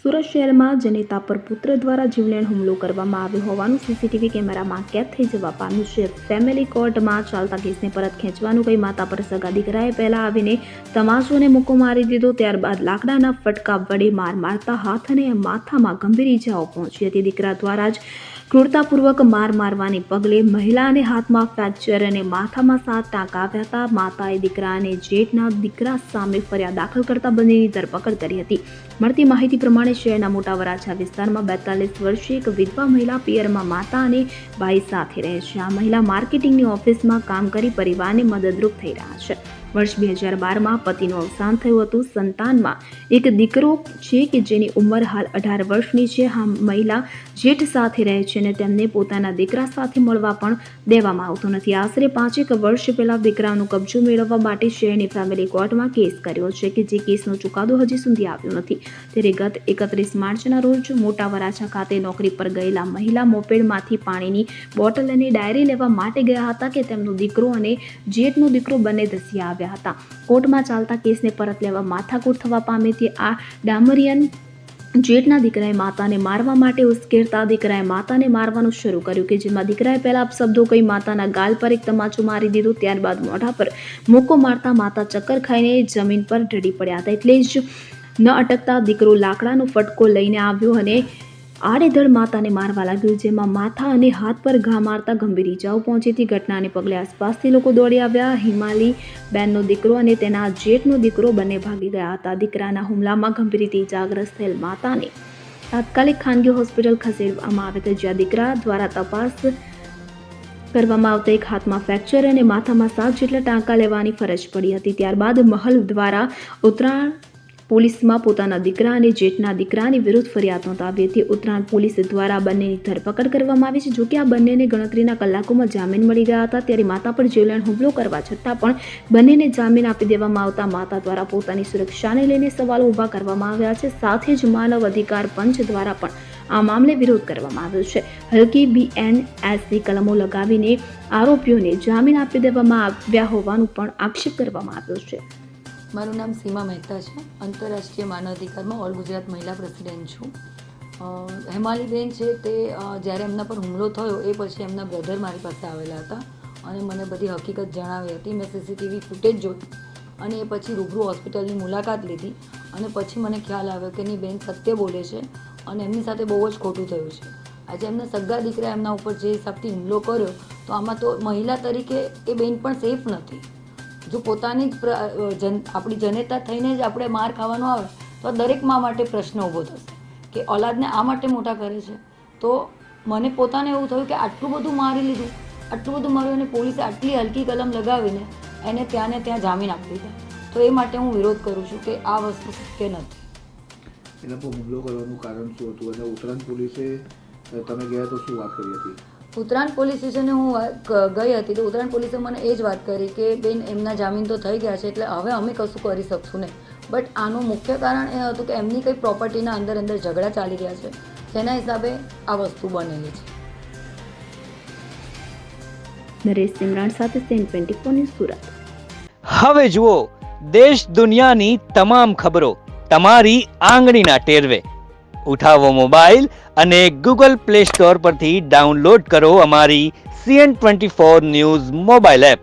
સુરત શહેરમાં જનેતા પર પુત્ર દ્વારા જીવલેણ હુમલો કરવામાં આવ્યો હોવાનું સીસીટીવી કેમેરામાં કેદ થઈ જવા પામ્યું છે. ફેમિલી કોર્ટમાં ચાલતા કેસને પરત ખેંચવાનું કહી માતા પર સગા દીકરાએ પહેલા આવીને તમાચોને મુક્કો મારી દીધો. ત્યારબાદ લાકડાના ફટકા વડે માર મારતા હાથ અને માથામાં ગંભીર ઈજાઓ પહોંચી હતી. દીકરા દ્વારા જ ક્રૂરતાપૂર્વક માર મારવાને પગલે મહિલાને હાથમાં ફ્રેક્ચર અને માથામાં 7 ટાંકા આવ્યા હતા. માતાએ દીકરા અને જેઠના દીકરા સામે ફરિયાદ દાખલ કરતા બંનેની ધરપકડ કરી હતી. મળતી માહિતી પ્રમાણે શહેરના મોટા વરાછા વિસ્તારમાં 42 વર્ષીય એક વિધવા મહિલા પિયરમાં માતા અને ભાઈ સાથે રહે છે. આ મહિલા માર્કેટિંગની ઓફિસમાં કામ કરી પરિવારને મદદરૂપ થઈ રહ્યા છે. વર્ષ 2012માં પતિનું અવસાન થયું હતું. સંતાનમાં એક દીકરો છે કે જેની ઉંમર હાલ 18 વર્ષની છે. આ મહિલા જેઠ સાથે રહે છે અને તેમને પોતાના દીકરા સાથે મળવા પણ દેવામાં આવતો નથી. આશરે 5 વર્ષ પહેલા દીકરાનો કબજો મેળવવા માટે શહેરની ફેમિલી કોર્ટમાં કેસ કર્યો છે કે જે કેસનો ચુકાદો હજી સુધી આવ્યો નથી. ત્યારે ગત 31 માર્ચના રોજ મોટા વરાછા ખાતે નોકરી પર ગયેલા મહિલા મોપેડમાંથી પાણીની બોટલ અને ડાયરી લેવા માટે ગયા હતા કે તેમનો દીકરો અને જેઠનો દીકરો બંને ધસી આવ્યા હતા. કોર્ટમાં ચાલતા કેસને પરત લેવા માથાકૂટ થવા પામી હતી. આ ડામરિયન જેઠના દીકરાએ માતાને મારવા માટે ઉશ્કેરતા દીકરાએ માતાને મારવાનું શરૂ કર્યું કે જેમાં દીકરાએ પહેલા અપશબ્દો કહી માતાના ગાલ પર એક તમાચો મારી દીધો. ત્યારબાદ મોઢા પર મુક્કો મારતા માતા ચક્કર ખાઈને જમીન પર ઢળી પડ્યા હતા. એટલે જ ન અટકતા દીકરો લાકડાનો ફટકો લઈને આવ્યો અને આડેધડ માતાને મારવા લાગ્યો, જેમાં માથા અને હાથ પર ઘા મારતા ગંભીર ઈજાઓ પહોંચી હતી. ઘટનાને પગલે આસપાસથી લોકો દોડી આવ્યા. હિમાલી બેનનો દીકરો અને તેના જેઠનો દીકરો બંને ભાગી ગયા હતા. દીકરાના હુમલામાં ગંભીર રીતે ઈજાગ્રસ્ત થયેલ માતાને તાત્કાલિક ખાનગી હોસ્પિટલ ખસેડવામાં આવી હતી, જ્યાં દીકરા દ્વારા તપાસ કરવામાં આવતા એક હાથમાં ફ્રેક્ચર અને માથામાં 7 જેટલા ટાંકા લેવાની ફરજ પડી હતી. ત્યારબાદ મહલ દ્વારા ઉત્તરાયણ પોલીસમાં પોતાના દીકરા અને જેઠના દીકરાની વિરુદ્ધ ફરિયાદ નોંધાવી હતી. ઉત્તરાયણ પોલીસ દ્વારા બંનેની ધરપકડ કરવામાં આવી છે. જોકે આ બંનેને ગણતરીના કલાકોમાં જામીન મળી ગયા હતા. ત્યારે માતા પર જીવલેણ હુમલો કરવા છતાં પણ બંનેને જામીન આપી દેવામાં આવતા માતા દ્વારા પોતાની સુરક્ષાને લઈને સવાલો ઊભા કરવામાં આવ્યા છે. સાથે જ માનવ અધિકાર પંચ દ્વારા પણ આ મામલે વિરોધ કરવામાં આવ્યો છે. હલકી BNSની કલમો લગાવીને આરોપીઓને જામીન આપી દેવામાં આવ્યા હોવાનું પણ આક્ષેપ કરવામાં આવ્યો છે. મારું નામ સીમા મહેતા છે. આંતરરાષ્ટ્રીય માનવ અધિકારમાં ઓલ ગુજરાત મહિલા પ્રેસિડેન્ટ છું. હેમાલીબેન છે તે જ્યારે એમના પર હુમલો થયો એ પછી એમના બ્રધર મારી પાસે આવેલા હતા અને મને બધી હકીકત જણાવી હતી. મેં CCTV ફૂટેજ જોઈ અને એ પછી રૂબરૂ હોસ્પિટલની મુલાકાત લીધી અને પછી મને ખ્યાલ આવ્યો કે એની બેન સત્ય બોલે છે અને એમની સાથે બહુ જ ખોટું થયું છે. આજે એમના સગા દીકરા એમના ઉપર જે હિસાબથી હુમલો કર્યો તો આમાં તો મહિલા તરીકે એ બેન પણ સેફ નથી. જો પોતાની જ આપણી જનેતા થઈને જ આપણે માર ખાવાનો આવે તો દરેક મા માટે પ્રશ્ન ઊભો થશે કે ઓલાદને આ માટે મોટા કરે છે. તો મને પોતાને એવું થયું કે આટલું બધું મારી લીધું, આટલું બધું માર્યું અને પોલીસે આટલી હલકી કલમ લગાવીને એને ત્યાં ને ત્યાં જામીન આપી દીધા. તો એ માટે હું વિરોધ કરું છું કે આ વસ્તુ શક્ય નથી. એના પર હુમલો કરવાનું કારણ શું હતું અને ઉત્તરાયણ પોલીસે તમે ગયા તો શું વાત કરી હતી? ઉત્તરાયણ પોલીસ સ્ટેશને હું ગઈ હતી તો ઉત્તરાયણ પોલીસે મને એ જ વાત કરી કે બેન એમના જામીન તો થઈ ગયા છે એટલે હવે અમે કશું કરી શકશું નહીં. બટ આનું મુખ્ય કારણ એ હતું કે એમની કંઈ પ્રોપર્ટીના અંદર ઝઘડા ચાલી રહ્યા છે, જેના હિસાબે આ વસ્તુ બનેલી છે. નરેશ સિમરાણ સાથે સેન 24 ન્યૂઝ સુરત. હવે જુઓ દેશ દુનિયાની તમામ ખબરો તમારી આંગળીના ટેરવે. ઉઠાવો મોબાઈલ અને Google Play Store પરથી ડાઉનલોડ કરો અમારી CN24 ન્યૂઝ મોબાઈલ એપ.